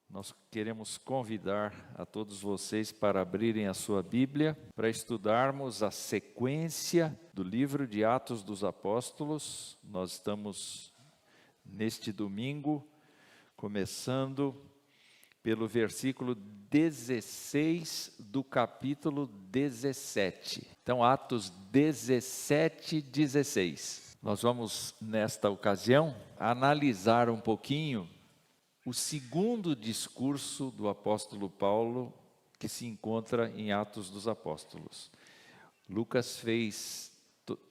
Nós queremos convidar a todos vocês para abrirem a sua Bíblia, para estudarmos a sequência do livro de Atos dos Apóstolos. Nós estamos, neste domingo, começando pelo versículo 16 do capítulo 17. Então, Atos 17, 16. Nós vamos, nesta ocasião, analisar um pouquinho o segundo discurso do apóstolo Paulo, que se encontra em Atos dos Apóstolos. Lucas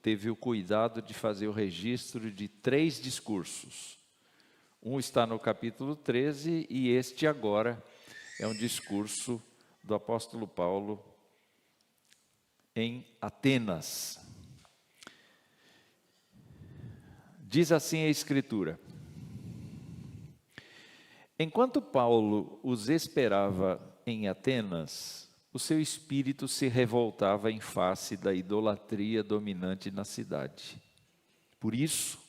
teve o cuidado de fazer o registro de 3 discursos. Um está no capítulo 13 e este agora é um discurso do apóstolo Paulo em Atenas. Diz assim a Escritura: enquanto Paulo os esperava em Atenas, o seu espírito se revoltava em face da idolatria dominante na cidade. Por isso,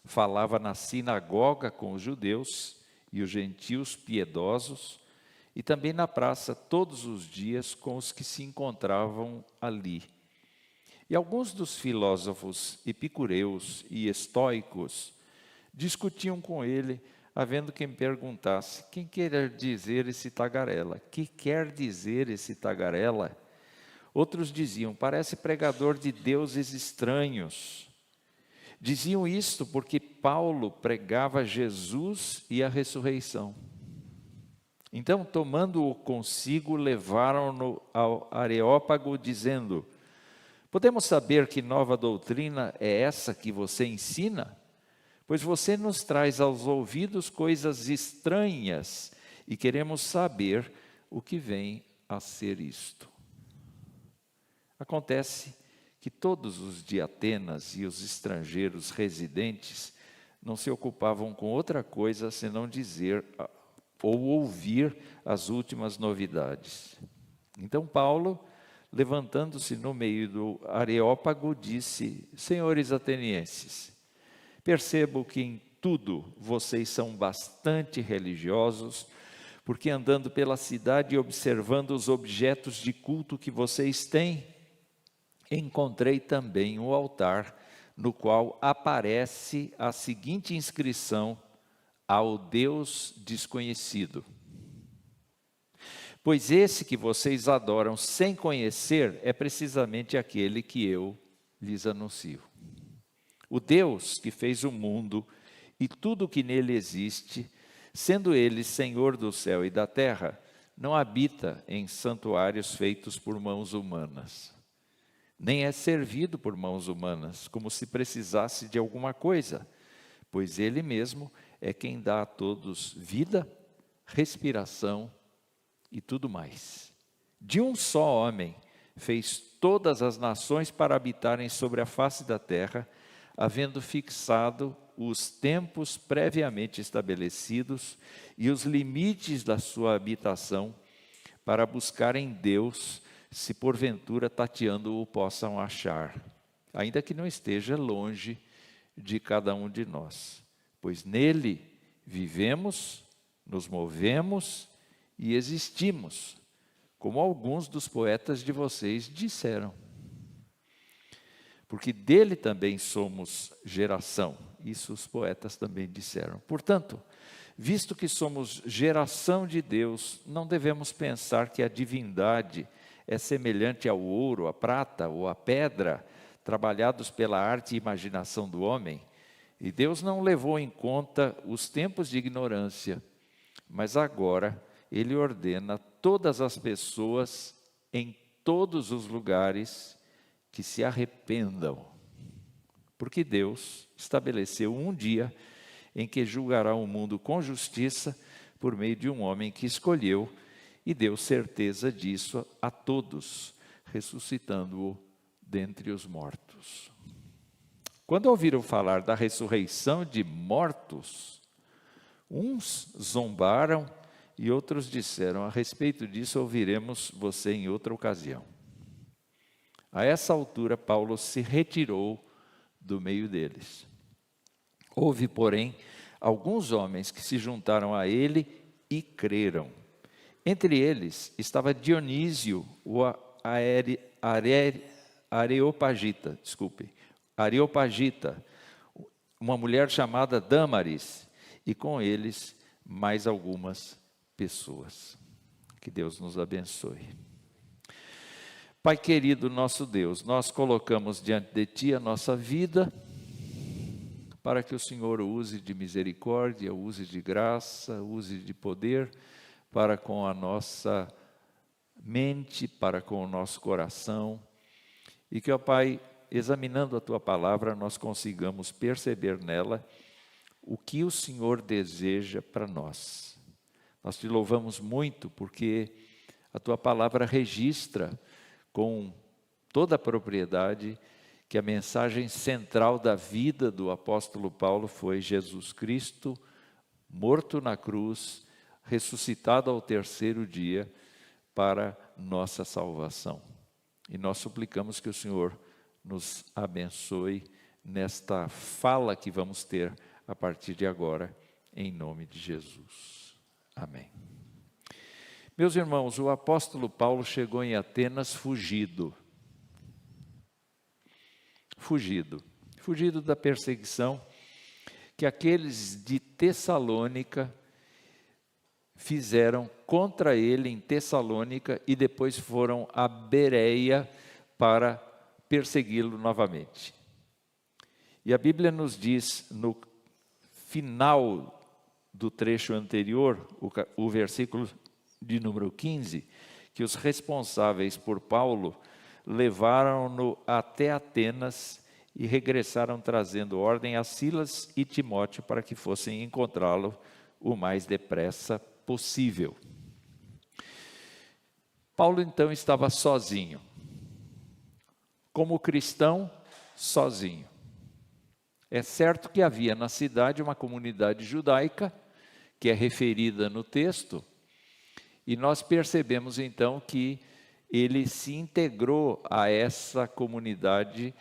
falava na sinagoga com os judeus e os gentios piedosos, e também na praça todos os dias com os que se encontravam ali. E alguns dos filósofos epicureus e estoicos discutiam com ele, havendo quem perguntasse: quem quer dizer esse tagarela? Que quer dizer esse tagarela? Outros diziam: parece pregador de deuses estranhos. Diziam isto porque Paulo pregava Jesus e a ressurreição. Então, tomando-o consigo, levaram-no ao Areópago, dizendo: podemos saber que nova doutrina é essa que você ensina? Pois você nos traz aos ouvidos coisas estranhas e queremos saber o que vem a ser isto. Acontece que todos os de Atenas e os estrangeiros residentes não se ocupavam com outra coisa senão dizer ou ouvir as últimas novidades. Então Paulo, levantando-se no meio do Areópago, disse: senhores atenienses, percebo que em tudo vocês são bastante religiosos, porque andando pela cidade e observando os objetos de culto que vocês têm, encontrei também um altar no qual aparece a seguinte inscrição: ao Deus desconhecido. Pois esse que vocês adoram sem conhecer é precisamente aquele que eu lhes anuncio. O Deus que fez o mundo e tudo o que nele existe, sendo ele Senhor do céu e da terra, não habita em santuários feitos por mãos humanas, nem é servido por mãos humanas, como se precisasse de alguma coisa, pois ele mesmo é quem dá a todos vida, respiração e tudo mais. De um só homem fez todas as nações para habitarem sobre a face da terra, havendo fixado os tempos previamente estabelecidos e os limites da sua habitação, para buscar em Deus, se porventura tateando-o possam achar, ainda que não esteja longe de cada um de nós. Pois nele vivemos, nos movemos e existimos, como alguns dos poetas de vocês disseram. Porque dele também somos geração. Isso os poetas também disseram. Portanto, visto que somos geração de Deus, não devemos pensar que a divindade é semelhante ao ouro, à prata ou à pedra, trabalhados pela arte e imaginação do homem. E Deus não levou em conta os tempos de ignorância, mas agora Ele ordena todas as pessoas em todos os lugares que se arrependam, porque Deus estabeleceu um dia em que julgará o mundo com justiça por meio de um homem que escolheu e deu certeza disso a todos, ressuscitando-o dentre os mortos. Quando ouviram falar da ressurreição de mortos, uns zombaram e outros disseram: a respeito disso ouviremos você em outra ocasião. A essa altura, Paulo se retirou do meio deles. Houve, porém, alguns homens que se juntaram a ele e creram. Entre eles estava Dionísio, o Areopagita, uma mulher chamada Dâmaris, e com eles mais algumas pessoas. Que Deus nos abençoe. Pai querido, nosso Deus, nós colocamos diante de Ti a nossa vida, para que o Senhor use de misericórdia, use de graça, use de poder, para com a nossa mente, para com o nosso coração, e que, ó Pai, examinando a Tua palavra, nós consigamos perceber nela o que o Senhor deseja para nós. Nós Te louvamos muito, porque a Tua palavra registra com toda a propriedade que a mensagem central da vida do apóstolo Paulo foi Jesus Cristo, morto na cruz, ressuscitado ao terceiro dia para nossa salvação. E nós suplicamos que o Senhor nos abençoe nesta fala que vamos ter a partir de agora, em nome de Jesus. Amém. Meus irmãos, o apóstolo Paulo chegou em Atenas fugido da perseguição que aqueles de Tessalônica fizeram contra ele em Tessalônica e depois foram a Bereia para persegui-lo novamente. E a Bíblia nos diz no final do trecho anterior, o versículo de número 15, que os responsáveis por Paulo levaram-no até Atenas e regressaram trazendo ordem a Silas e Timóteo para que fossem encontrá-lo o mais depressa possível. Paulo então estava sozinho, como cristão, sozinho. É certo que havia na cidade uma comunidade judaica, que é referida no texto, e nós percebemos então que ele se integrou a essa comunidade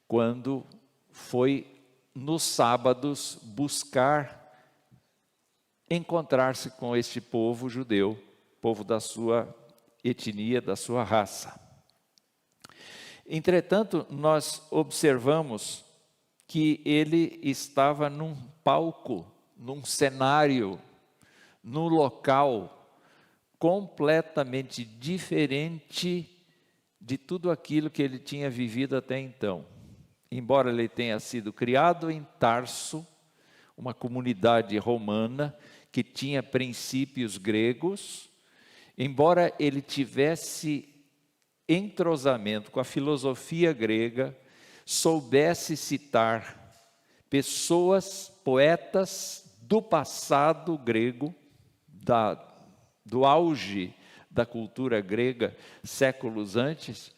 quando foi nos sábados buscar encontrar-se com este povo judeu, povo da sua etnia, da sua raça. Entretanto, nós observamos que ele estava num palco, num cenário, num local completamente diferente de tudo aquilo que ele tinha vivido até então. Embora ele tenha sido criado em Tarso, uma comunidade romana que tinha princípios gregos, embora ele tivesse entrosamento com a filosofia grega, soubesse citar pessoas, poetas do passado grego, do auge da cultura grega, séculos antes,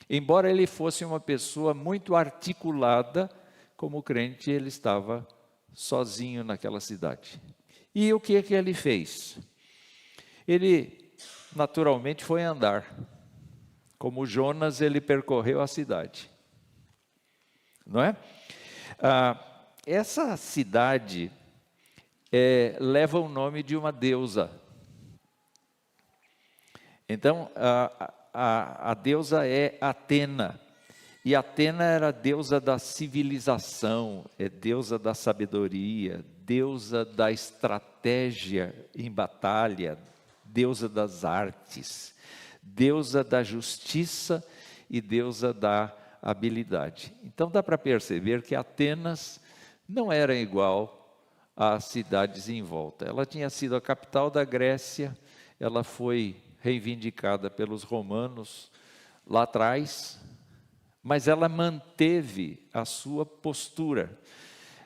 embora ele fosse uma pessoa muito articulada, como crente, ele estava sozinho naquela cidade. E o que é que ele fez? Ele, naturalmente, foi andar. Como Jonas, ele percorreu a cidade. Não é? Essa cidade leva o nome de uma deusa. Então, a deusa é Atena, e Atena era a deusa da civilização, é deusa da sabedoria, deusa da estratégia em batalha, deusa das artes, deusa da justiça e deusa da habilidade. Então dá para perceber que Atenas não era igual às cidades em volta. Ela tinha sido a capital da Grécia, ela foi reivindicada pelos romanos lá atrás, mas ela manteve a sua postura.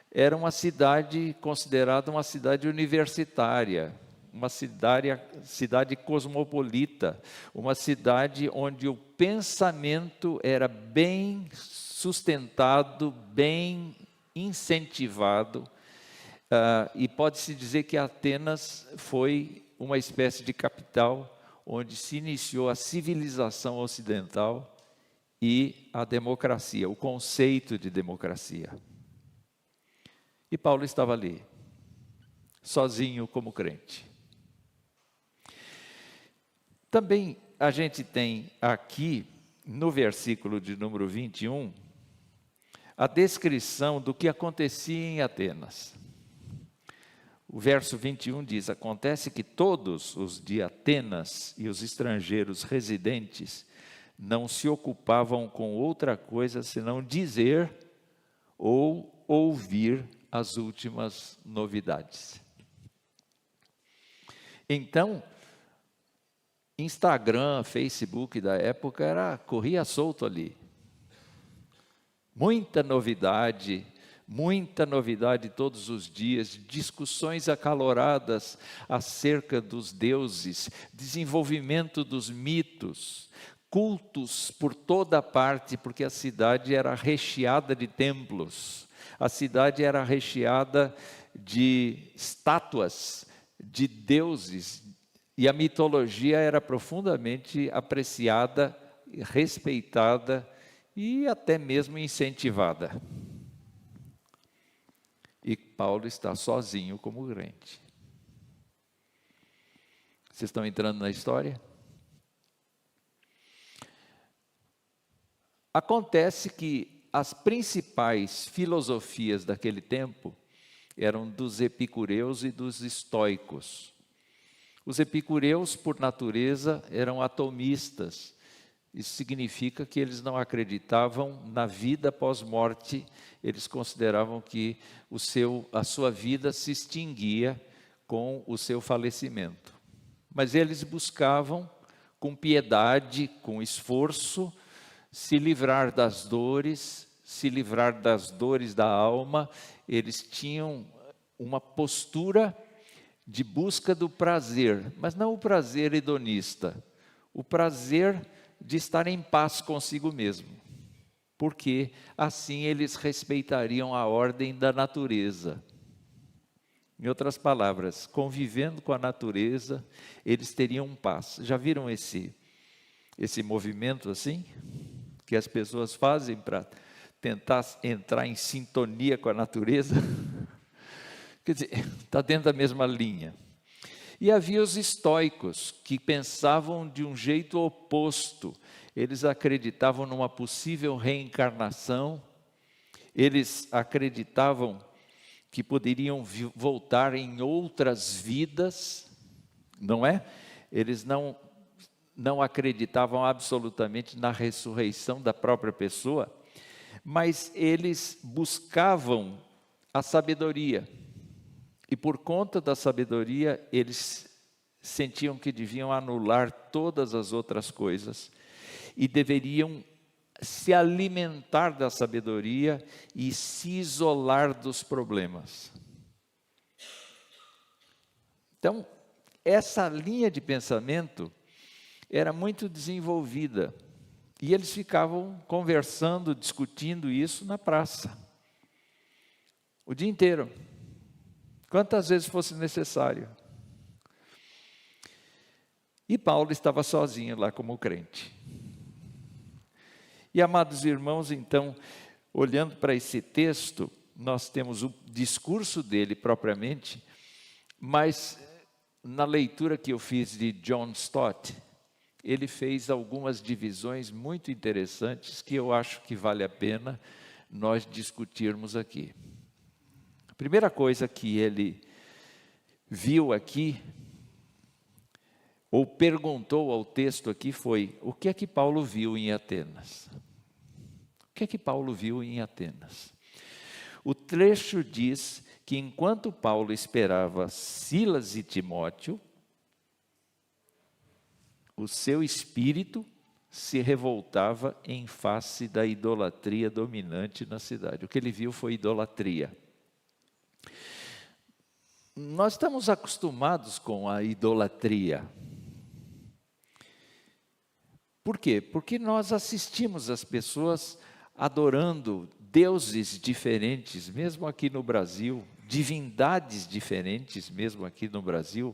Era uma cidade considerada uma cidade universitária, uma cidade cosmopolita, uma cidade onde o pensamento era bem sustentado, bem incentivado, e pode-se dizer que Atenas foi uma espécie de capital onde se iniciou a civilização ocidental e a democracia, o conceito de democracia. E Paulo estava ali, sozinho como crente. Também a gente tem aqui, no versículo de número 21, a descrição do que acontecia em Atenas. O verso 21 diz: acontece que todos os de Atenas e os estrangeiros residentes não se ocupavam com outra coisa senão dizer ou ouvir as últimas novidades. Então, Instagram, Facebook da época corria solto ali. Muita novidade todos os dias, discussões acaloradas acerca dos deuses, desenvolvimento dos mitos, cultos por toda parte, porque a cidade era recheada de templos, a cidade era recheada de estátuas, de deuses, e a mitologia era profundamente apreciada, respeitada e até mesmo incentivada. E Paulo está sozinho como crente. Vocês estão entrando na história? Acontece que as principais filosofias daquele tempo eram dos epicureus e dos estoicos. Os epicureus, por natureza, eram atomistas. Isso significa que eles não acreditavam na vida pós-morte, eles consideravam que a sua vida se extinguia com o seu falecimento. Mas eles buscavam, com piedade, com esforço, se livrar das dores da alma. Eles tinham uma postura de busca do prazer, mas não o prazer hedonista, o prazer de estar em paz consigo mesmo, porque assim eles respeitariam a ordem da natureza. Em outras palavras, convivendo com a natureza, eles teriam paz. Já viram esse movimento assim? Que as pessoas fazem para tentar entrar em sintonia com a natureza? Quer dizer, está dentro da mesma linha. E havia os estoicos, que pensavam de um jeito oposto. Eles acreditavam numa possível reencarnação, eles acreditavam que poderiam voltar em outras vidas, não é? Eles não acreditavam absolutamente na ressurreição da própria pessoa, mas eles buscavam a sabedoria. E por conta da sabedoria, eles sentiam que deviam anular todas as outras coisas e deveriam se alimentar da sabedoria e se isolar dos problemas. Então, essa linha de pensamento era muito desenvolvida e eles ficavam conversando, discutindo isso na praça o dia inteiro. Quantas vezes fosse necessário. E Paulo estava sozinho lá como crente. E, amados irmãos, então, olhando para esse texto, nós temos o discurso dele propriamente, mas na leitura que eu fiz de John Stott, ele fez algumas divisões muito interessantes que eu acho que vale a pena nós discutirmos aqui. A primeira coisa que ele viu aqui, ou perguntou ao texto aqui, foi: o que é que Paulo viu em Atenas? O que é que Paulo viu em Atenas? O trecho diz que enquanto Paulo esperava Silas e Timóteo, o seu espírito se revoltava em face da idolatria dominante na cidade. O que ele viu foi idolatria. Nós estamos acostumados com a idolatria. Por quê? Porque nós assistimos as pessoas adorando deuses diferentes, mesmo aqui no Brasil, divindades diferentes, mesmo aqui no Brasil,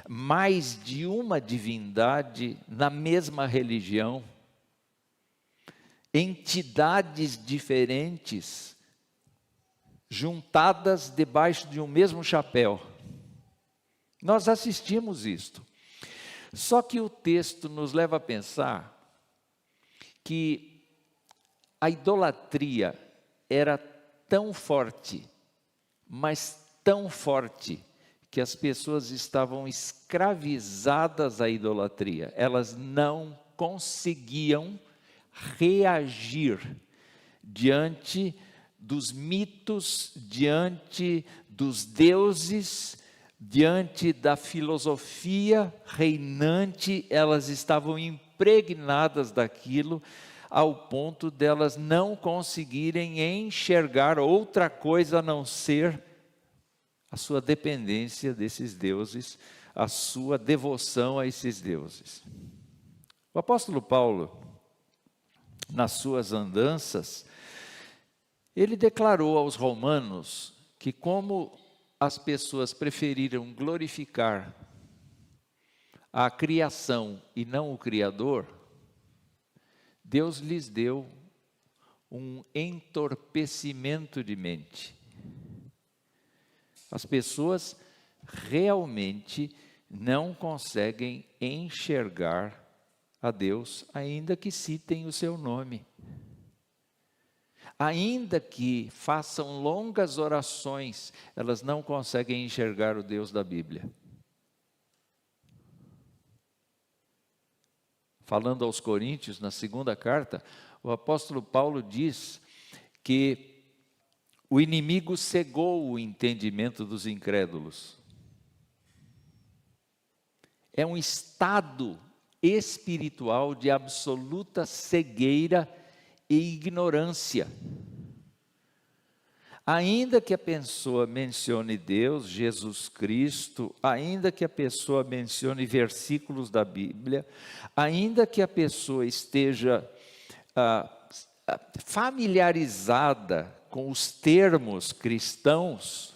mais de uma divindade na mesma religião, entidades diferentes, juntadas debaixo de um mesmo chapéu. Nós assistimos isto. Só que o texto nos leva a pensar que a idolatria era tão forte, mas tão forte, que as pessoas estavam escravizadas à idolatria. Elas não conseguiam reagir diante dos mitos, diante dos deuses, diante da filosofia reinante. Elas estavam impregnadas daquilo, ao ponto delas não conseguirem enxergar outra coisa a não ser a sua dependência desses deuses, a sua devoção a esses deuses. O apóstolo Paulo, nas suas andanças, ele declarou aos romanos que, como as pessoas preferiram glorificar a criação e não o Criador, Deus lhes deu um entorpecimento de mente. As pessoas realmente não conseguem enxergar a Deus, ainda que citem o seu nome. Ainda que façam longas orações, elas não conseguem enxergar o Deus da Bíblia. Falando aos Coríntios, na segunda carta, o apóstolo Paulo diz que o inimigo cegou o entendimento dos incrédulos. É um estado espiritual de absoluta cegueira e ignorância. Ainda que a pessoa mencione Deus, Jesus Cristo, ainda que a pessoa mencione versículos da Bíblia, ainda que a pessoa esteja familiarizada com os termos cristãos,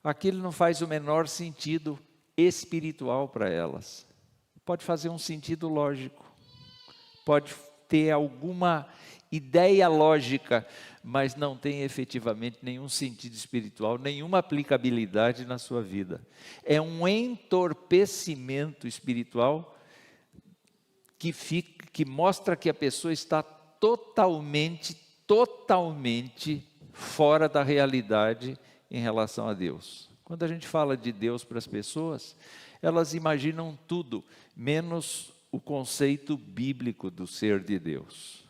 aquilo não faz o menor sentido espiritual para elas. Pode fazer um sentido lógico, pode ter alguma ideia lógica, mas não tem efetivamente nenhum sentido espiritual, nenhuma aplicabilidade na sua vida. É um entorpecimento espiritual que mostra que a pessoa está totalmente fora da realidade em relação a Deus. Quando a gente fala de Deus para as pessoas, elas imaginam tudo, menos o conceito bíblico do ser de Deus.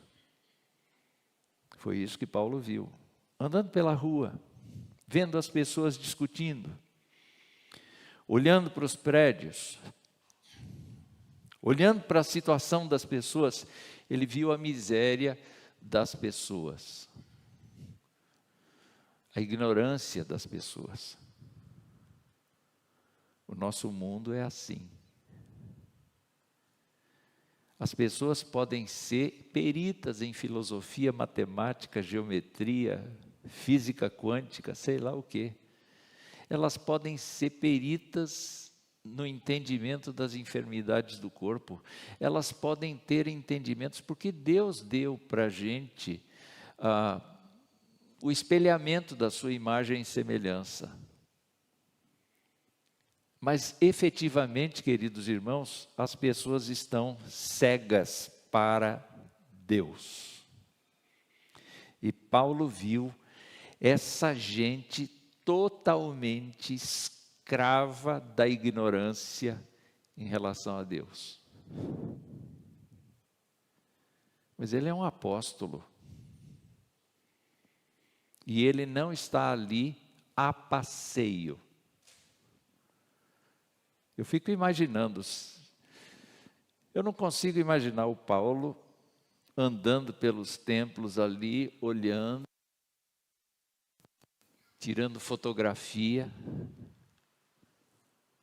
Foi isso que Paulo viu, andando pela rua, vendo as pessoas discutindo, olhando para os prédios, olhando para a situação das pessoas. Ele viu a miséria das pessoas, a ignorância das pessoas. O nosso mundo é assim. As pessoas podem ser peritas em filosofia, matemática, geometria, física quântica, sei lá o quê. Elas podem ser peritas no entendimento das enfermidades do corpo. Elas podem ter entendimentos, porque Deus deu para a gente o espelhamento da sua imagem e semelhança. Mas efetivamente, queridos irmãos, as pessoas estão cegas para Deus. E Paulo viu essa gente totalmente escrava da ignorância em relação a Deus. Mas ele é um apóstolo. E ele não está ali a passeio. Eu fico imaginando, eu não consigo imaginar o Paulo andando pelos templos ali, olhando, tirando fotografia,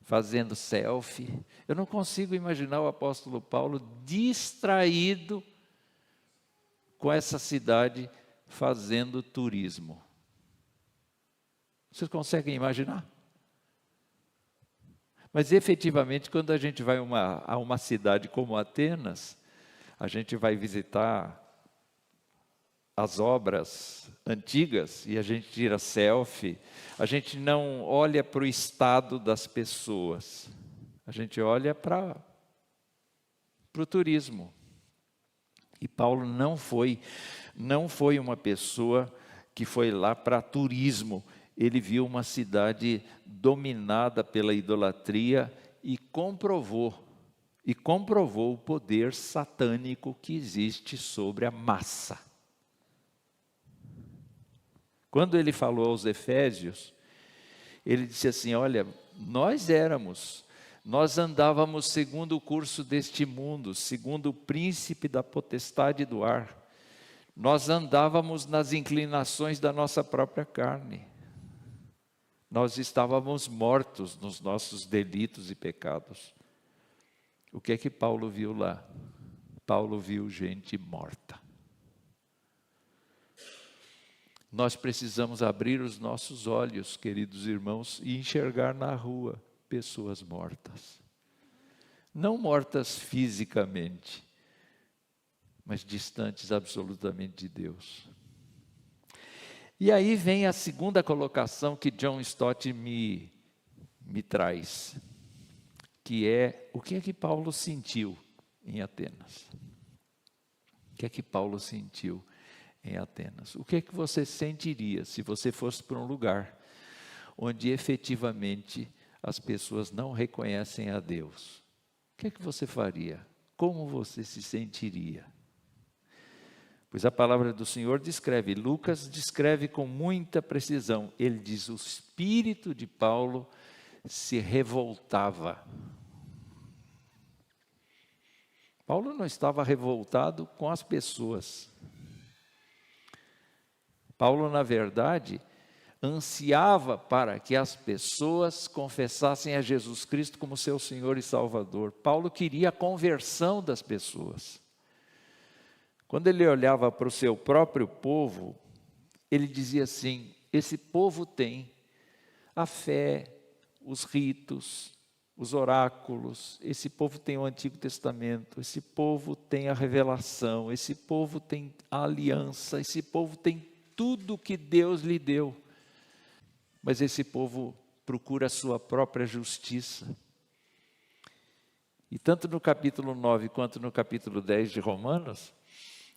fazendo selfie. Eu não consigo imaginar o apóstolo Paulo distraído com essa cidade fazendo turismo. Vocês conseguem imaginar? Mas efetivamente, quando a gente vai a uma cidade como Atenas, a gente vai visitar as obras antigas e a gente tira selfie. A gente não olha para o estado das pessoas, a gente olha para para o turismo. E Paulo não foi uma pessoa que foi lá para turismo. Ele viu uma cidade dominada pela idolatria e comprovou o poder satânico que existe sobre a massa. Quando ele falou aos Efésios, ele disse assim: olha, nós andávamos segundo o curso deste mundo, segundo o príncipe da potestade do ar. Nós andávamos nas inclinações da nossa própria carne. Nós estávamos mortos nos nossos delitos e pecados. O que é que Paulo viu lá? Paulo viu gente morta. Nós precisamos abrir os nossos olhos, queridos irmãos, e enxergar na rua pessoas mortas. Não mortas fisicamente, mas distantes absolutamente de Deus. E aí vem a segunda colocação que John Stott me traz, que é: o que é que Paulo sentiu em Atenas? O que é que Paulo sentiu em Atenas? O que é que você sentiria se você fosse para um lugar onde efetivamente as pessoas não reconhecem a Deus? O que é que você faria? Como você se sentiria? Pois a palavra do Senhor descreve, Lucas descreve com muita precisão. Ele diz: o espírito de Paulo se revoltava. Paulo não estava revoltado com as pessoas. Paulo, na verdade, ansiava para que as pessoas confessassem a Jesus Cristo como seu Senhor e Salvador. Paulo queria a conversão das pessoas. Quando ele olhava para o seu próprio povo, ele dizia assim: esse povo tem a fé, os ritos, os oráculos, esse povo tem o Antigo Testamento, esse povo tem a revelação, esse povo tem a aliança, esse povo tem tudo que Deus lhe deu. Mas esse povo procura a sua própria justiça. E tanto no capítulo 9 quanto no capítulo 10 de Romanos,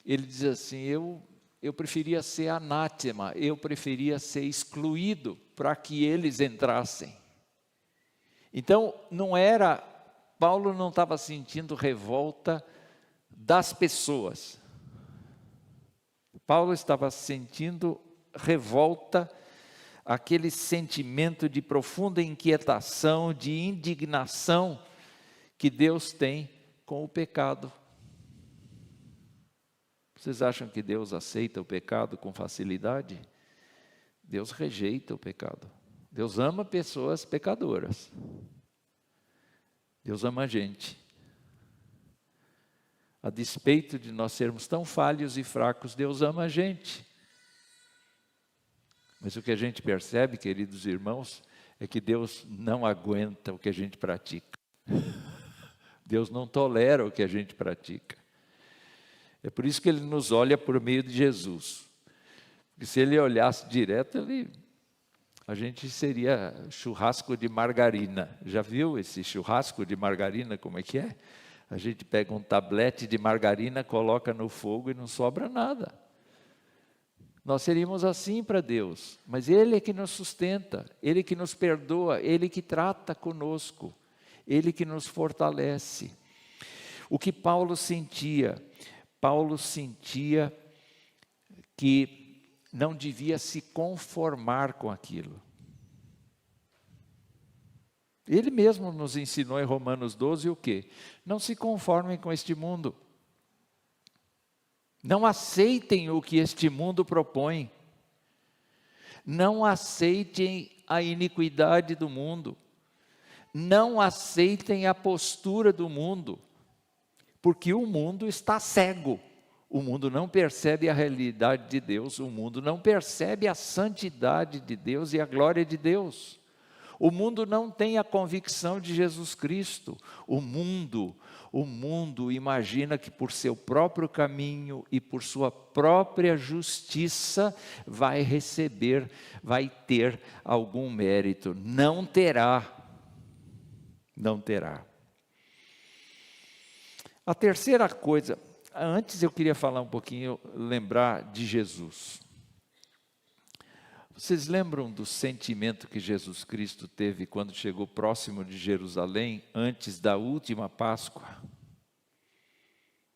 ele diz assim: eu preferia ser anátema, eu preferia ser excluído para que eles entrassem. Então, Paulo não estava sentindo revolta das pessoas. Paulo estava sentindo revolta, aquele sentimento de profunda inquietação, de indignação que Deus tem com o pecado. Vocês acham que Deus aceita o pecado com facilidade? Deus rejeita o pecado. Deus ama pessoas pecadoras. Deus ama a gente. A despeito de nós sermos tão falhos e fracos, Deus ama a gente. Mas o que a gente percebe, queridos irmãos, é que Deus não aguenta o que a gente pratica. Deus não tolera o que a gente pratica. É por isso que Ele nos olha por meio de Jesus. Porque se Ele olhasse direto, a gente seria churrasco de margarina. Já viu esse churrasco de margarina, como é que é? A gente pega um tablete de margarina, coloca no fogo e não sobra nada. Nós seríamos assim para Deus, mas Ele é que nos sustenta, Ele que nos perdoa, Ele que trata conosco, Ele que nos fortalece. O que Paulo sentia? Paulo sentia que não devia se conformar com aquilo. Ele mesmo nos ensinou em Romanos 12 o quê? Não se conformem com este mundo. Não aceitem o que este mundo propõe. Não aceitem a iniquidade do mundo. Não aceitem a postura do mundo. Porque o mundo está cego. O mundo não percebe a realidade de Deus. O mundo não percebe a santidade de Deus e a glória de Deus. O mundo não tem a convicção de Jesus Cristo. O mundo imagina que por seu próprio caminho e por sua própria justiça vai ter algum mérito. Não terá. Não terá. A terceira coisa, antes eu queria falar um pouquinho, lembrar de Jesus. Vocês lembram do sentimento que Jesus Cristo teve quando chegou próximo de Jerusalém, antes da última Páscoa?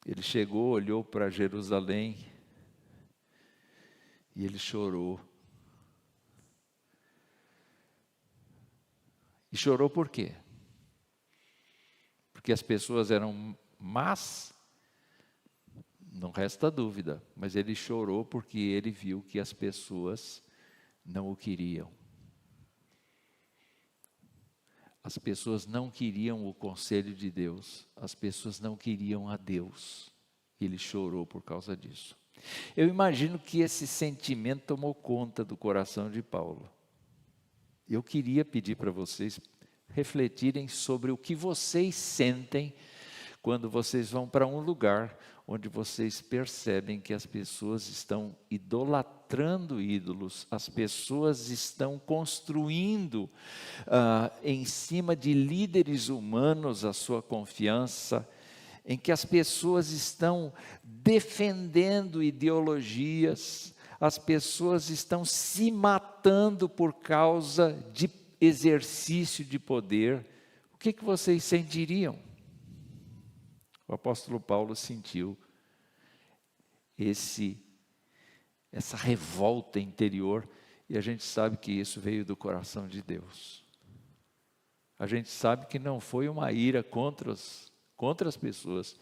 Ele chegou, olhou para Jerusalém e ele chorou. E chorou por quê? Porque as pessoas eram más? Não resta dúvida, mas ele chorou porque ele viu que as pessoas não o queriam. As pessoas não queriam o conselho de Deus, as pessoas não queriam a Deus. Ele chorou por causa disso. Eu imagino que esse sentimento tomou conta do coração de Paulo. Eu queria pedir para vocês refletirem sobre o que vocês sentem quando vocês vão para um lugar onde vocês percebem que as pessoas estão idolatrando ídolos, as pessoas estão construindo em cima de líderes humanos a sua confiança, em que as pessoas estão defendendo ideologias, as pessoas estão se matando por causa de exercício de poder. O que vocês sentiriam? O apóstolo Paulo sentiu essa revolta interior, e a gente sabe que isso veio do coração de Deus. A gente sabe que não foi uma ira contra as pessoas,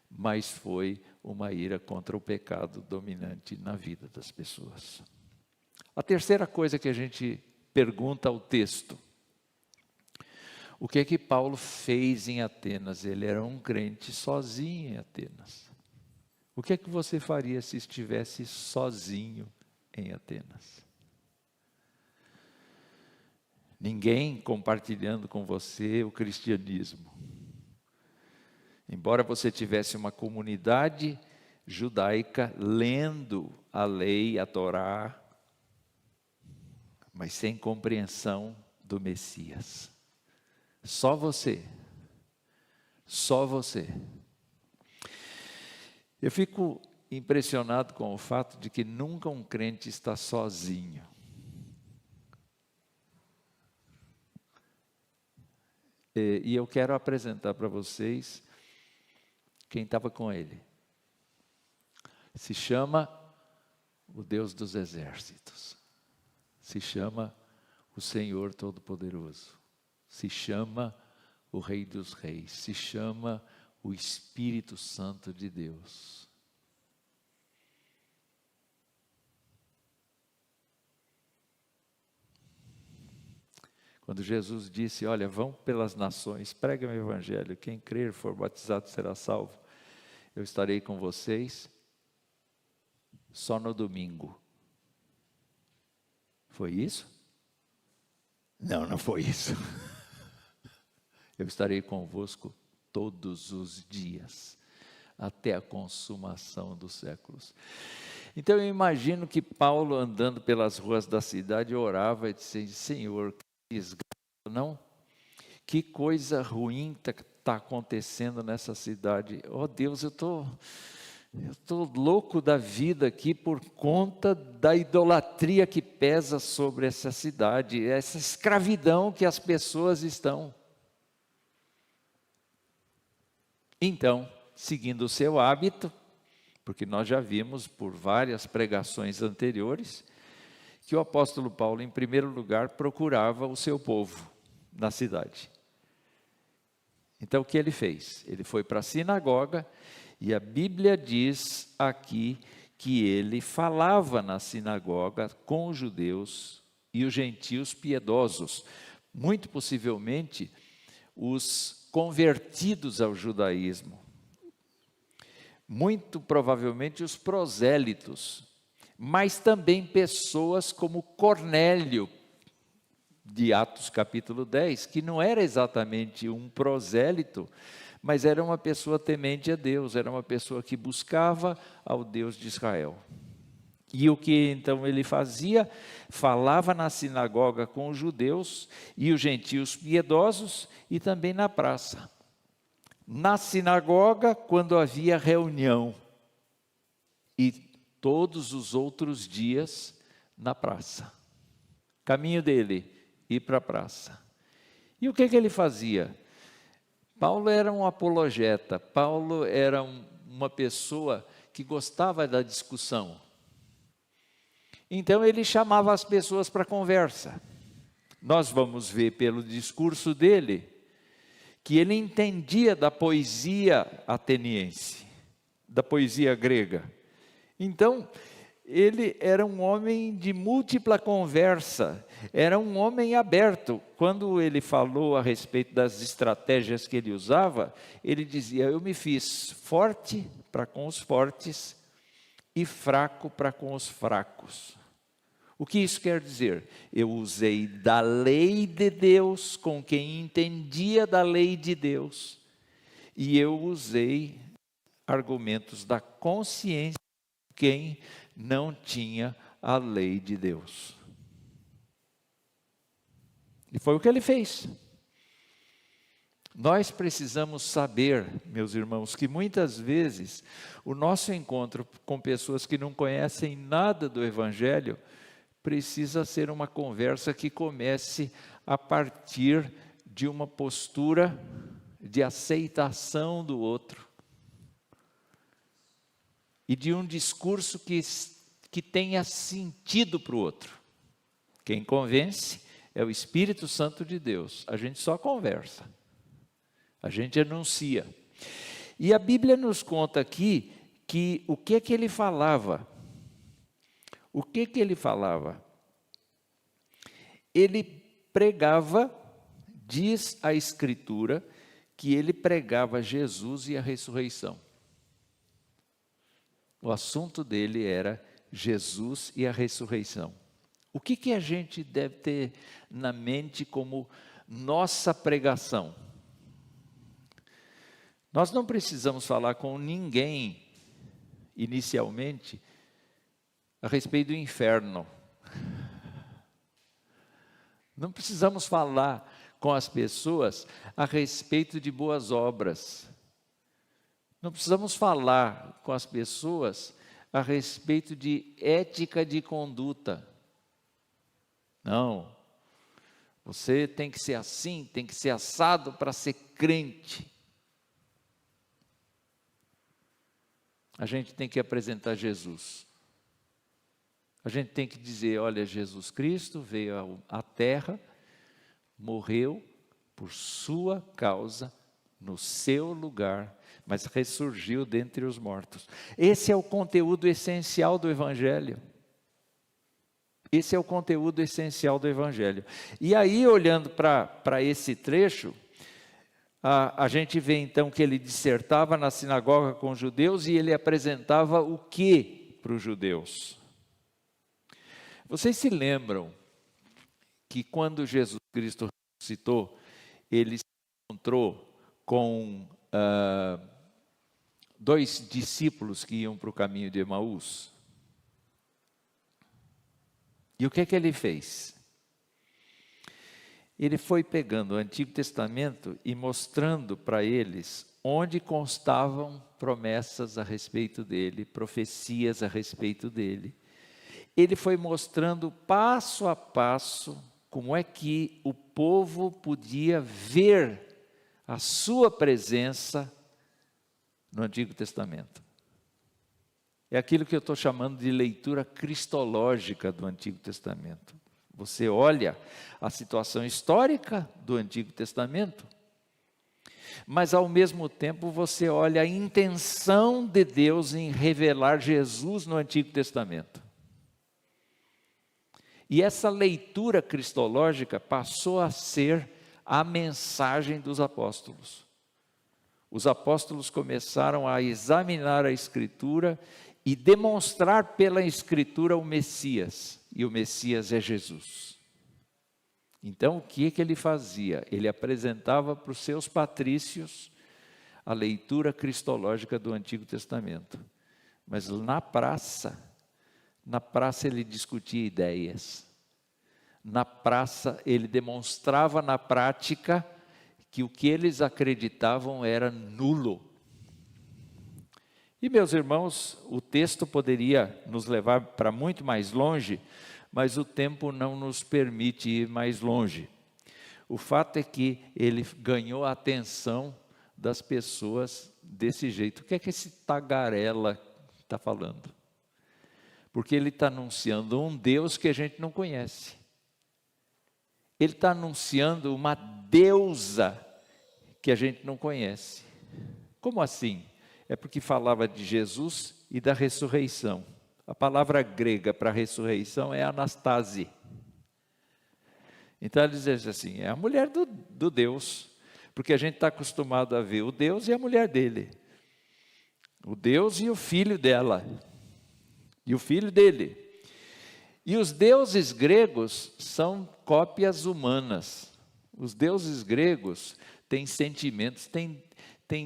mas foi uma ira contra o pecado dominante na vida das pessoas. A terceira coisa que a gente pergunta ao texto: o que é que Paulo fez em Atenas? Ele era um crente sozinho em Atenas. O que é que você faria se estivesse sozinho em Atenas? Ninguém compartilhando com você o cristianismo. Embora você tivesse uma comunidade judaica lendo a lei, a Torá, mas sem compreensão do Messias. Só você. Só você. Eu fico impressionado com o fato de que nunca um crente está sozinho. E eu quero apresentar para vocês quem estava com ele. Se chama o Deus dos Exércitos. Se chama o Senhor Todo-Poderoso. Se chama o Rei dos Reis. Se chama o Espírito Santo de Deus. Quando Jesus disse: olha, vão pelas nações, preguem o Evangelho, quem crer e for batizado será salvo. Eu estarei com vocês só no domingo. Foi isso? Não, não foi isso. Eu estarei convosco todos os dias, até a consumação dos séculos. Então eu imagino que Paulo, andando pelas ruas da cidade, orava e dizia: Senhor, que desgraça, não? Que coisa ruim está acontecendo nessa cidade. Oh Deus, eu estou louco da vida aqui por conta da idolatria que pesa sobre essa cidade, essa escravidão que as pessoas estão. Então, seguindo o seu hábito, porque nós já vimos por várias pregações anteriores, que o apóstolo Paulo, em primeiro lugar, procurava o seu povo na cidade. Então, o que ele fez? Ele foi para a sinagoga, e a Bíblia diz aqui que ele falava na sinagoga com os judeus e os gentios piedosos, muito possivelmente os convertidos ao judaísmo, muito provavelmente os prosélitos, mas também pessoas como Cornélio, de Atos capítulo 10, que não era exatamente um prosélito, mas era uma pessoa temente a Deus, era uma pessoa que buscava ao Deus de Israel. E o que então ele fazia? Falava na sinagoga com os judeus e os gentios piedosos e também na praça. na sinagoga quando havia reunião e todos os outros dias na praça. Caminho dele, ir para a praça. E o que ele fazia? Paulo era um apologeta, Paulo era uma pessoa que gostava da discussão. Então ele chamava as pessoas para conversa. Nós vamos ver pelo discurso dele que ele entendia da poesia ateniense, da poesia grega. Então, ele era um homem de múltipla conversa, era um homem aberto. Quando ele falou a respeito das estratégias que ele usava, ele dizia: eu me fiz forte para com os fortes e fraco para com os fracos. O que isso quer dizer? Eu usei da lei de Deus com quem entendia da lei de Deus, e eu usei argumentos da consciência de quem não tinha a lei de Deus. E foi o que ele fez. Nós precisamos saber, meus irmãos, que muitas vezes o nosso encontro com pessoas que não conhecem nada do Evangelho precisa ser uma conversa que comece a partir de uma postura de aceitação do outro e de um discurso que tenha sentido para o outro. Quem convence é o Espírito Santo de Deus. A gente só conversa, a gente anuncia. E a Bíblia nos conta aqui que o que ele falava. O que ele falava? Ele pregava, diz a Escritura, que ele pregava Jesus e a ressurreição. O assunto dele era Jesus e a ressurreição. O que a gente deve ter na mente como nossa pregação? Nós não precisamos falar com ninguém, inicialmente, a respeito do inferno. Não precisamos falar com as pessoas a respeito de boas obras. Não precisamos falar com as pessoas a respeito de ética de conduta. Não. Você tem que ser assim, tem que ser assado para ser crente. A gente tem que apresentar Jesus. A gente tem que dizer: olha, Jesus Cristo veio à terra, morreu por sua causa, no seu lugar, mas ressurgiu dentre os mortos. Esse é o conteúdo essencial do Evangelho. Esse é o conteúdo essencial do Evangelho. E aí, olhando para esse trecho, a gente vê então que ele dissertava na sinagoga com os judeus e ele apresentava o que para os judeus? Vocês se lembram que quando Jesus Cristo ressuscitou, ele se encontrou com dois discípulos que iam para o caminho de Emaús? E o que ele fez? Ele foi pegando o Antigo Testamento e mostrando para eles onde constavam promessas a respeito dele, profecias a respeito dele. Ele foi mostrando passo a passo como é que o povo podia ver a sua presença no Antigo Testamento. É aquilo que eu estou chamando de leitura cristológica do Antigo Testamento. Você olha a situação histórica do Antigo Testamento, mas ao mesmo tempo você olha a intenção de Deus em revelar Jesus no Antigo Testamento. E essa leitura cristológica passou a ser a mensagem dos apóstolos. Os apóstolos começaram a examinar a Escritura e demonstrar pela Escritura o Messias. E o Messias é Jesus. Então, o que ele fazia? Ele apresentava para os seus patrícios a leitura cristológica do Antigo Testamento. Mas na praça ele discutia ideias. Na praça ele demonstrava na prática que o que eles acreditavam era nulo. E, meus irmãos, o texto poderia nos levar para muito mais longe, mas o tempo não nos permite ir mais longe. O fato é que ele ganhou a atenção das pessoas desse jeito. O que é que esse tagarela está falando? Porque ele está anunciando um Deus que a gente não conhece. Ele está anunciando uma deusa que a gente não conhece. Como assim? É porque falava de Jesus e da ressurreição. A palavra grega para ressurreição é Anastase. Então ele diz assim, é a mulher do Deus, porque a gente está acostumado a ver o Deus e a mulher dele. O Deus e o filho dela. E o filho dele. E os deuses gregos são cópias humanas. Os deuses gregos têm sentimentos, tem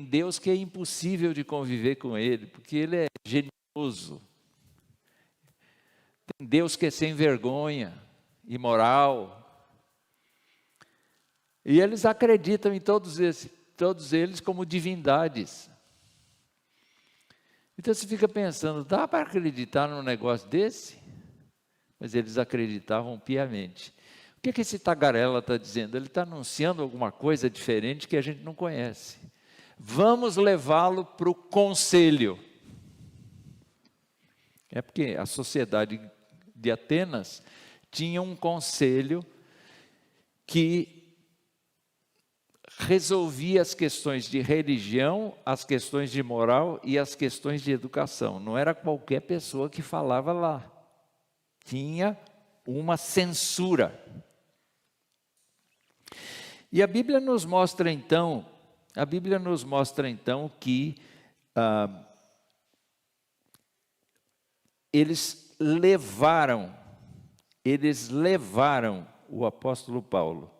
Deus que é impossível de conviver com ele, porque ele é genioso. Tem Deus que é sem vergonha, imoral. E eles acreditam em todos eles como divindades. Então você fica pensando, dá para acreditar num negócio desse? Mas eles acreditavam piamente. O que esse tagarela está dizendo? Ele está anunciando alguma coisa diferente que a gente não conhece. Vamos levá-lo para o conselho. É porque a sociedade de Atenas tinha um conselho que resolvia as questões de religião, as questões de moral e as questões de educação. Não era qualquer pessoa que falava lá. Tinha uma censura. E a Bíblia nos mostra então que eles levaram o apóstolo Paulo.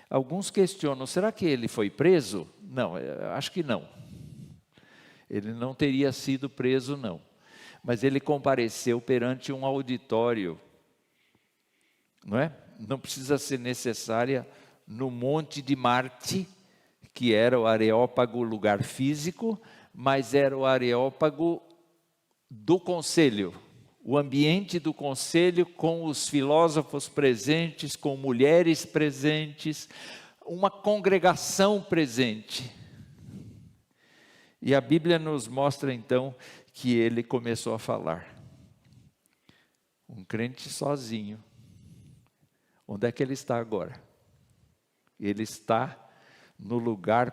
Alguns questionam, será que ele foi preso? Não, acho que não. Ele não teria sido preso, não. Mas ele compareceu perante um auditório, não é? Não precisa ser necessária no Monte de Marte, que era o Areópago, lugar físico, mas era o Areópago do conselho, o ambiente do conselho com os filósofos presentes, com mulheres presentes, uma congregação presente. E a Bíblia nos mostra então que ele começou a falar. Um crente sozinho. Onde é que ele está agora? Ele está no lugar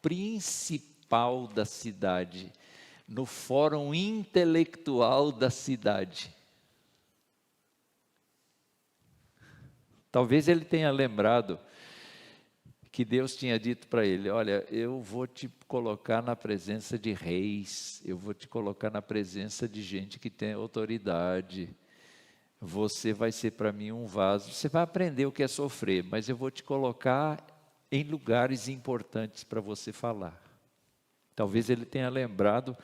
principal da cidade, no fórum intelectual da cidade. Talvez ele tenha lembrado que Deus tinha dito para ele, olha, eu vou te colocar na presença de reis, eu vou te colocar na presença de gente que tem autoridade, você vai ser para mim um vaso, você vai aprender o que é sofrer, mas eu vou te colocar em lugares importantes para você falar. Talvez ele tenha lembrado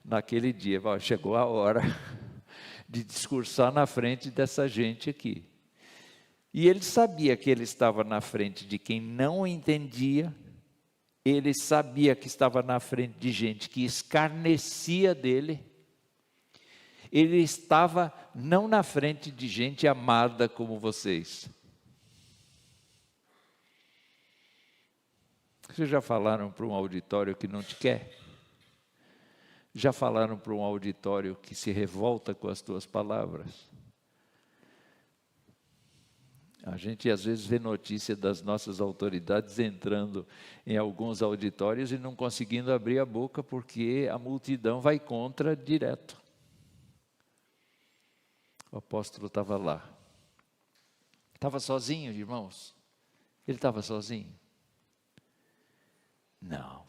naquele dia, chegou a hora de discursar na frente dessa gente aqui. E ele sabia que ele estava na frente de quem não entendia, ele sabia que estava na frente de gente que escarnecia dele, ele estava não na frente de gente amada como vocês. Vocês já falaram para um auditório que não te quer? Já falaram para um auditório que se revolta com as tuas palavras? A gente às vezes vê notícia das nossas autoridades entrando em alguns auditórios e não conseguindo abrir a boca porque a multidão vai contra direto. O apóstolo estava lá. Estava sozinho, irmãos? Ele estava sozinho? Não.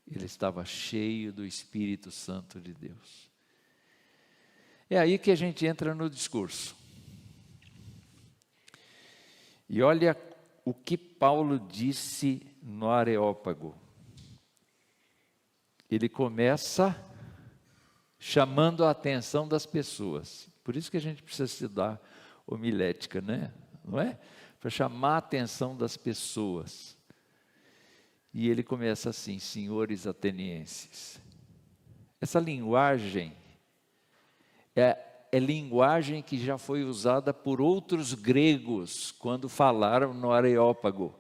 Ele estava cheio do Espírito Santo de Deus. É aí que a gente entra no discurso. E olha o que Paulo disse no Areópago. Ele começa chamando a atenção das pessoas. Por isso que a gente precisa estudar homilética, né? Não é? Para chamar a atenção das pessoas. E ele começa assim: senhores atenienses. Essa linguagem é linguagem que já foi usada por outros gregos quando falaram no Areópago.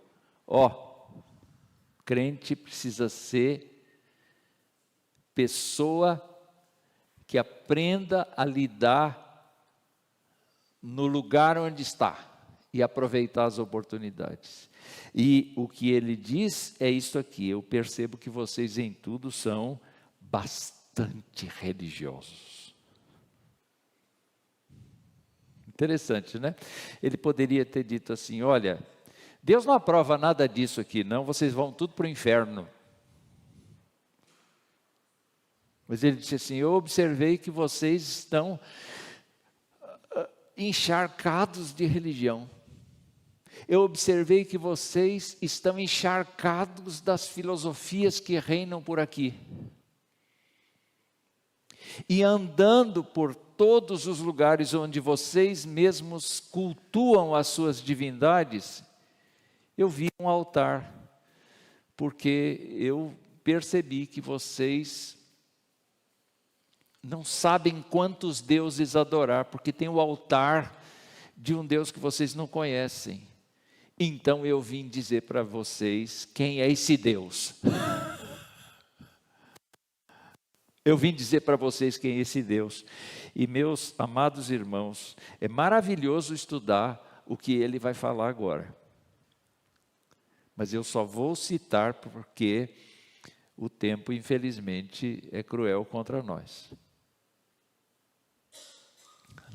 Crente precisa ser pessoa que aprenda a lidar no lugar onde está e aproveitar as oportunidades. E o que ele diz é isso aqui: eu percebo que vocês em tudo são bastante religiosos. Interessante, né? Ele poderia ter dito assim: olha, Deus não aprova nada disso aqui, não, vocês vão tudo para o inferno. Mas ele disse assim: eu observei que vocês estão encharcados de religião. Eu observei que vocês estão encharcados das filosofias que reinam por aqui. E andando por todos os lugares onde vocês mesmos cultuam as suas divindades, eu vi um altar, porque eu percebi que vocês não sabem quantos deuses adorar, porque tem o altar de um Deus que vocês não conhecem. Então eu vim dizer para vocês quem é esse Deus. Eu vim dizer para vocês quem é esse Deus. E meus amados irmãos, é maravilhoso estudar o que ele vai falar agora. Mas eu só vou citar porque o tempo, infelizmente, é cruel contra nós.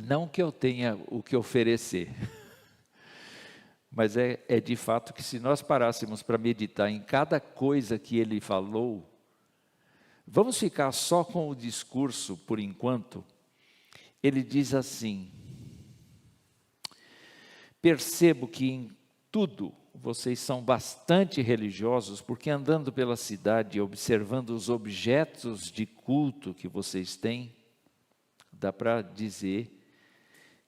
Não que eu tenha o que oferecer, mas é de fato que se nós parássemos para meditar em cada coisa que ele falou, vamos ficar só com o discurso por enquanto. Ele diz assim: percebo que em tudo vocês são bastante religiosos, porque andando pela cidade e observando os objetos de culto que vocês têm, dá para dizer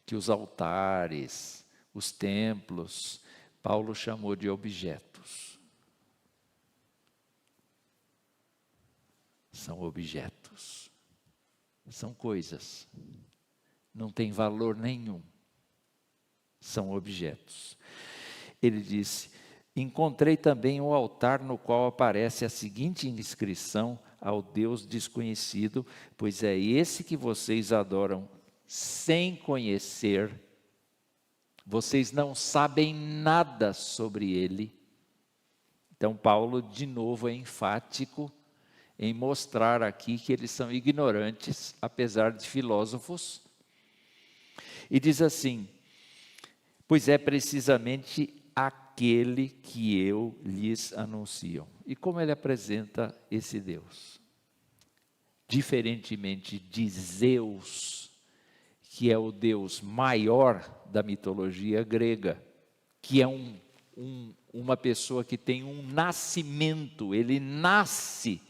que os altares, os templos, Paulo chamou de objetos. São objetos, são coisas, não tem valor nenhum, são objetos. Ele disse: encontrei também um altar no qual aparece a seguinte inscrição: ao Deus desconhecido, pois é esse que vocês adoram sem conhecer, vocês não sabem nada sobre ele. Então Paulo de novo é enfático em mostrar aqui que eles são ignorantes, apesar de filósofos, e diz assim: pois é precisamente aquele que eu lhes anuncio. E como ele apresenta esse Deus? Diferentemente de Zeus, que é o Deus maior da mitologia grega, que é uma pessoa que tem um nascimento, ele nasce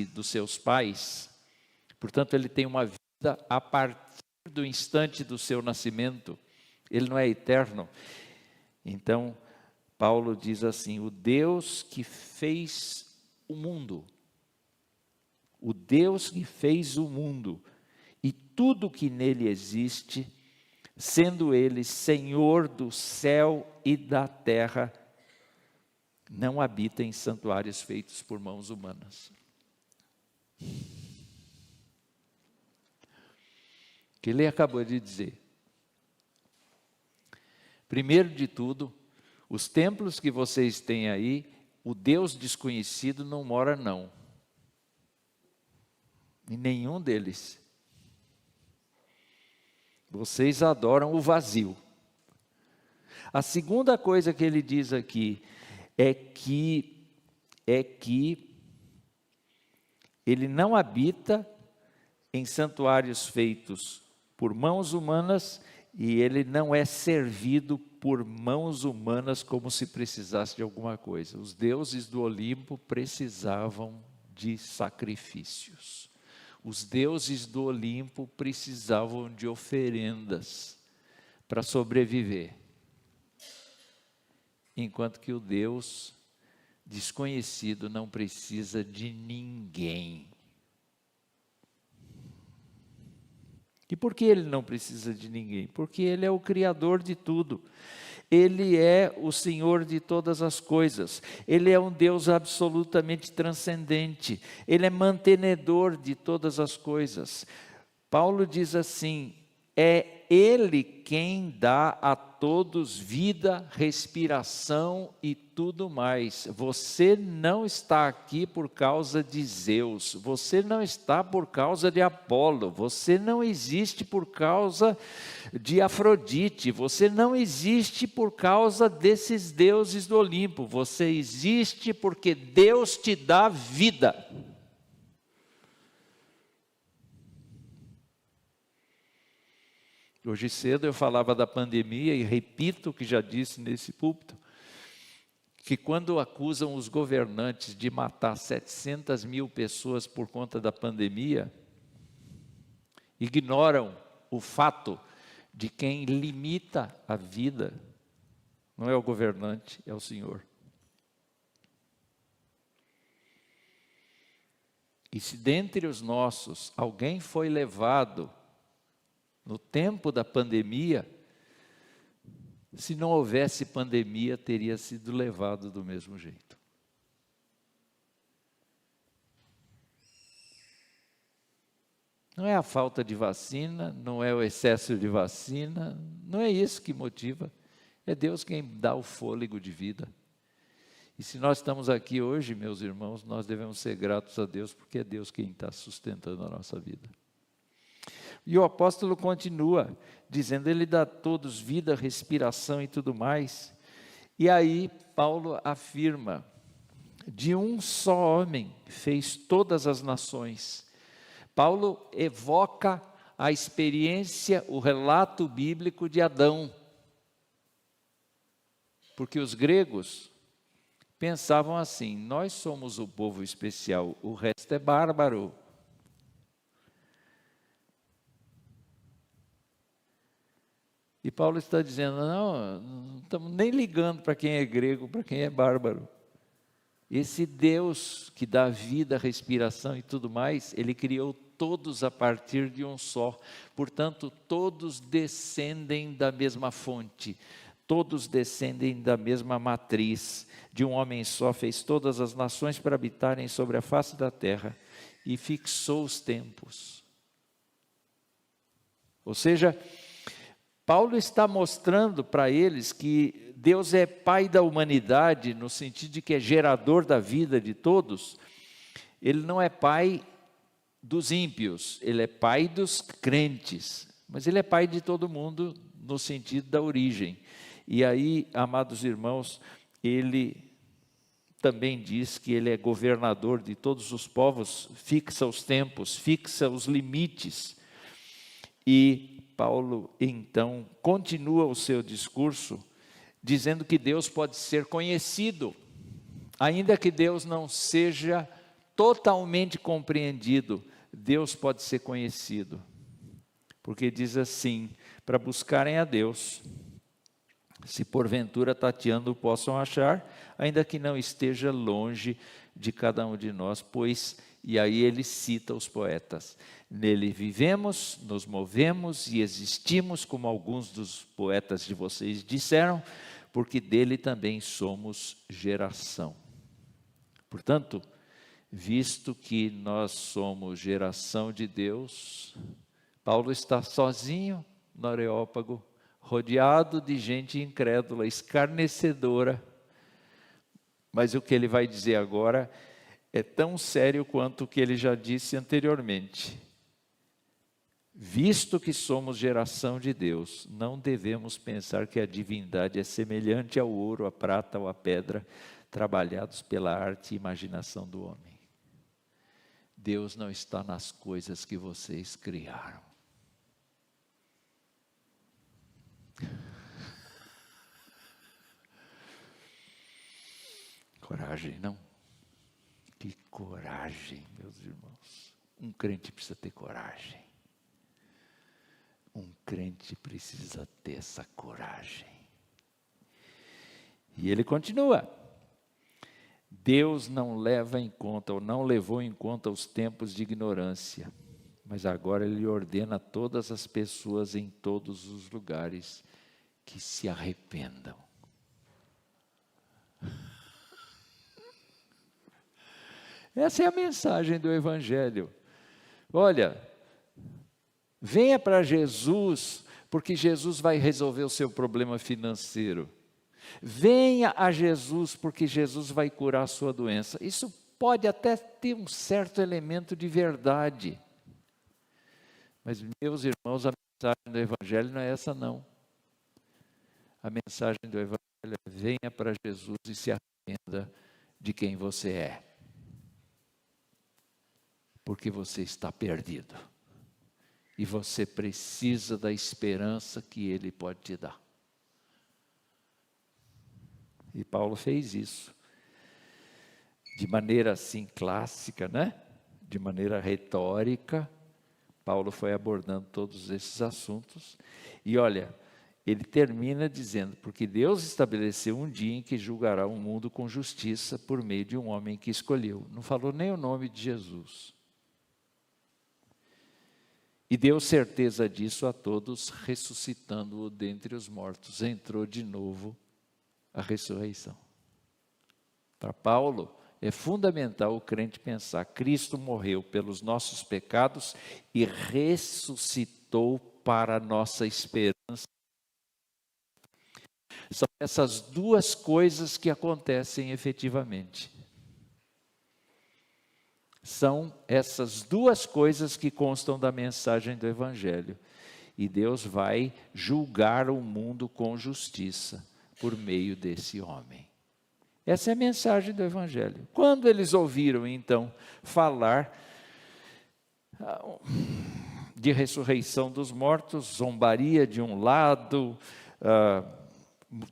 dos seus pais, portanto ele tem uma vida a partir do instante do seu nascimento, ele não é eterno. Então Paulo diz assim: o Deus que fez o mundo, o Deus que fez o mundo e tudo que nele existe, sendo ele Senhor do céu e da terra, não habita em santuários feitos por mãos humanas. O que ele acabou de dizer. Primeiro de tudo, os templos que vocês têm aí, o Deus desconhecido não mora não. Em nenhum deles. Vocês adoram o vazio. A segunda coisa que ele diz aqui é que ele não habita em santuários feitos por mãos humanas e ele não é servido por mãos humanas como se precisasse de alguma coisa. Os deuses do Olimpo precisavam de sacrifícios. Os deuses do Olimpo precisavam de oferendas para sobreviver. Enquanto que o Deus Desconhecido não precisa de ninguém. E por que ele não precisa de ninguém? Porque ele é o Criador de tudo. Ele é o Senhor de todas as coisas. Ele é um Deus absolutamente transcendente. Ele é mantenedor de todas as coisas. Paulo diz assim: é Ele quem dá a todos vida, respiração e tudo mais. Você não está aqui por causa de Zeus, você não está por causa de Apolo, você não existe por causa de Afrodite, você não existe por causa desses deuses do Olimpo, você existe porque Deus te dá vida. Hoje cedo eu falava da pandemia e repito o que já disse nesse púlpito, que quando acusam os governantes de matar 700 mil pessoas por conta da pandemia, ignoram o fato de quem limita a vida, não é o governante, é o Senhor. E se dentre os nossos alguém foi levado no tempo da pandemia, se não houvesse pandemia, teria sido levado do mesmo jeito. Não é a falta de vacina, não é o excesso de vacina, não é isso que motiva. É Deus quem dá o fôlego de vida. E se nós estamos aqui hoje, meus irmãos, nós devemos ser gratos a Deus, porque é Deus quem está sustentando a nossa vida. E o apóstolo continua, dizendo, ele dá a todos vida, respiração e tudo mais. E aí Paulo afirma, de um só homem fez todas as nações. Paulo evoca a experiência, o relato bíblico de Adão. Porque os gregos pensavam assim, nós somos o povo especial, o resto é bárbaro. E Paulo está dizendo, não estamos nem ligando para quem é grego, para quem é bárbaro. Esse Deus que dá vida, respiração e tudo mais, Ele criou todos a partir de um só. Portanto, todos descendem da mesma fonte, todos descendem da mesma matriz. De um homem só fez todas as nações para habitarem sobre a face da terra e fixou os tempos. Ou seja, Paulo está mostrando para eles que Deus é pai da humanidade, no sentido de que é gerador da vida de todos. Ele não é pai dos ímpios, ele é pai dos crentes, mas ele é pai de todo mundo no sentido da origem. E aí, amados irmãos, ele também diz que ele é governador de todos os povos, fixa os tempos, fixa os limites. E Paulo, então, continua o seu discurso, dizendo que Deus pode ser conhecido, ainda que Deus não seja totalmente compreendido, Deus pode ser conhecido. Porque diz assim, para buscarem a Deus, se porventura tateando o possam achar, ainda que não esteja longe de cada um de nós, pois, e aí ele cita os poetas, nele vivemos, nos movemos e existimos, como alguns dos poetas de vocês disseram, porque dele também somos geração. Portanto, visto que nós somos geração de Deus, Paulo está sozinho no Areópago, rodeado de gente incrédula, escarnecedora, mas o que ele vai dizer agora é tão sério quanto o que ele já disse anteriormente. Visto que somos geração de Deus, não devemos pensar que a divindade é semelhante ao ouro, à prata ou à pedra, trabalhados pela arte e imaginação do homem. Deus não está nas coisas que vocês criaram. Coragem, não? Que coragem, meus irmãos. Um crente precisa ter coragem. Um crente precisa ter essa coragem. E ele continua. Deus não leva em conta, ou não levou em conta os tempos de ignorância, mas agora Ele ordena a todas as pessoas em todos os lugares que se arrependam. Essa é a mensagem do Evangelho. Olha, venha para Jesus, porque Jesus vai resolver o seu problema financeiro. Venha a Jesus, porque Jesus vai curar a sua doença. Isso pode até ter um certo elemento de verdade. Mas, meus irmãos, a mensagem do Evangelho não é essa, não. A mensagem do Evangelho é: venha para Jesus e se arrependa de quem você é. Porque você está perdido. E você precisa da esperança que Ele pode te dar. E Paulo fez isso. De maneira assim clássica, né? De maneira retórica, Paulo foi abordando todos esses assuntos. E olha, ele termina dizendo: porque Deus estabeleceu um dia em que julgará o mundo com justiça por meio de um homem que escolheu. Não falou nem o nome de Jesus. E deu certeza disso a todos, ressuscitando-o dentre os mortos. Entrou de novo a ressurreição. Para Paulo, é fundamental o crente pensar: Cristo morreu pelos nossos pecados e ressuscitou para a nossa esperança. São essas duas coisas que acontecem efetivamente. São essas duas coisas que constam da mensagem do Evangelho. E Deus vai julgar o mundo com justiça por meio desse homem. Essa é a mensagem do Evangelho. Quando eles ouviram, então, falar de ressurreição dos mortos, zombaria de um lado,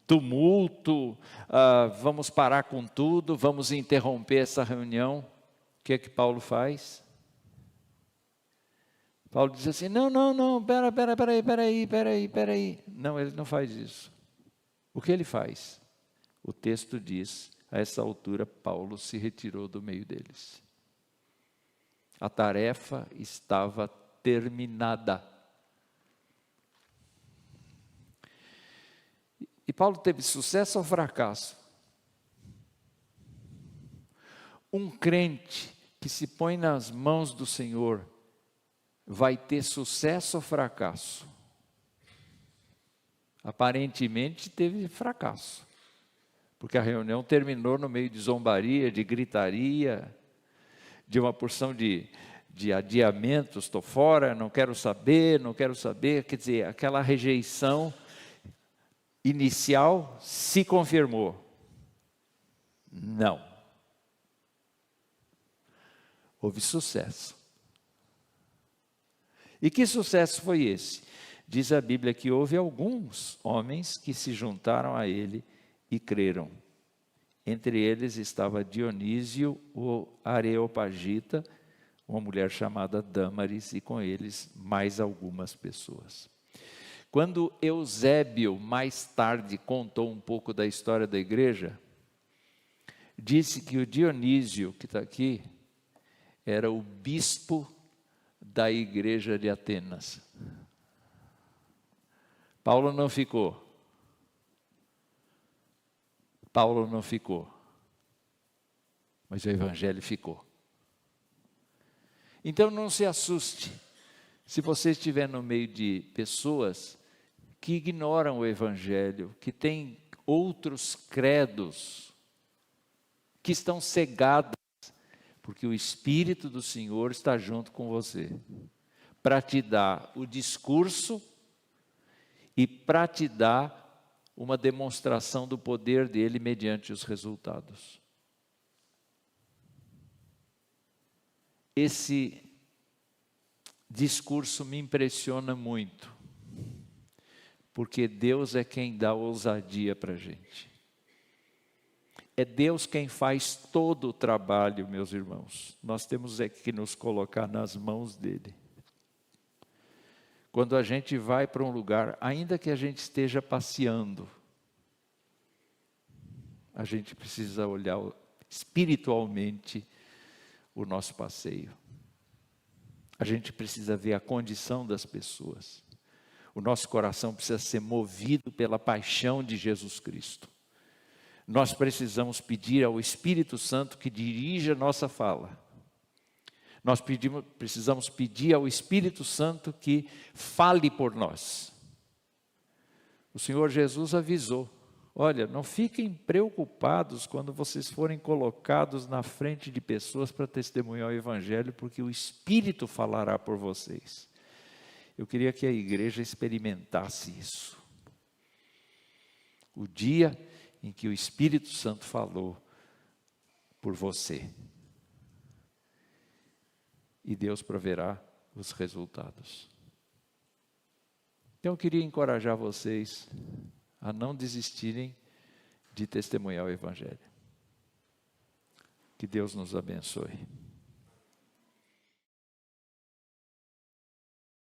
tumulto, vamos parar com tudo, vamos interromper essa reunião. O que é que Paulo faz? Paulo diz assim: não, peraí. Não, ele não faz isso. O que ele faz? O texto diz: a essa altura Paulo se retirou do meio deles. A tarefa estava terminada. E Paulo teve sucesso ou fracasso? Um crente que se põe nas mãos do Senhor vai ter sucesso ou fracasso? Aparentemente teve fracasso, porque a reunião terminou no meio de zombaria, de gritaria, de uma porção de adiamentos. Estou fora, não quero saber, quer dizer, aquela rejeição inicial se confirmou. Não. Houve sucesso. E que sucesso foi esse? Diz a Bíblia que houve alguns homens que se juntaram a ele e creram. Entre eles estava Dionísio, o Areopagita, uma mulher chamada Dâmaris, e com eles mais algumas pessoas. Quando Eusébio, mais tarde, contou um pouco da história da igreja, disse que o Dionísio, que está aqui, era o bispo da igreja de Atenas. Paulo não ficou. Mas o Evangelho ficou. Então não se assuste se você estiver no meio de pessoas que ignoram o Evangelho, que têm outros credos, que estão cegadas, porque o Espírito do Senhor está junto com você, para te dar o discurso e para te dar uma demonstração do poder dele mediante os resultados. Esse discurso me impressiona muito, porque Deus é quem dá ousadia para a gente. É Deus quem faz todo o trabalho, meus irmãos. Nós temos é que nos colocar nas mãos dele. Quando a gente vai para um lugar, ainda que a gente esteja passeando, a gente precisa olhar espiritualmente o nosso passeio. A gente precisa ver a condição das pessoas. O nosso coração precisa ser movido pela paixão de Jesus Cristo. Nós precisamos pedir ao Espírito Santo que dirija a nossa fala. Nós precisamos pedir ao Espírito Santo que fale por nós. O Senhor Jesus avisou: olha, não fiquem preocupados quando vocês forem colocados na frente de pessoas para testemunhar o Evangelho, porque o Espírito falará por vocês. Eu queria que a igreja experimentasse isso. O dia em que o Espírito Santo falou por você. E Deus proverá os resultados. Então eu queria encorajar vocês a não desistirem de testemunhar o Evangelho. Que Deus nos abençoe.